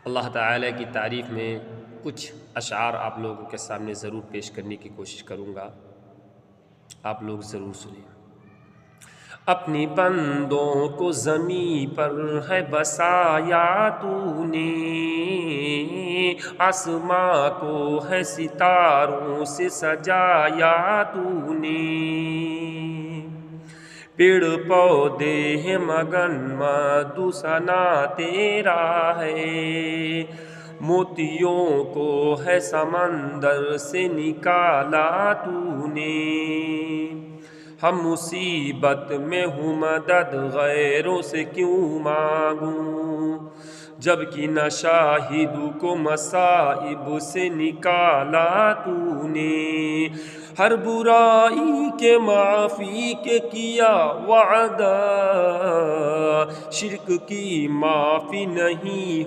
اللہ تعالیٰ کی تعریف میں کچھ اشعار آپ لوگوں کے سامنے ضرور پیش کرنے کی کوشش کروں گا، آپ لوگ ضرور سنیں۔ اپنی بندوں کو زمیں پر ہے بسایا تو نے، آسماں کو ہے ستاروں سے سجایا تو نے، پیڑ پودے ہیں مگن مدح ثنا تیرا ہے، موتیوں کو ہے سمندر سے نکالا تو نے، ہم مصیبت میں ہوں مدد غیروں سے کیوں مانگوں، جبکہ نہ شاہد کو مصائب سے نکالا تو نے، ہر برائی کے معافی کے کیا وعدہ، شرک کی معافی نہیں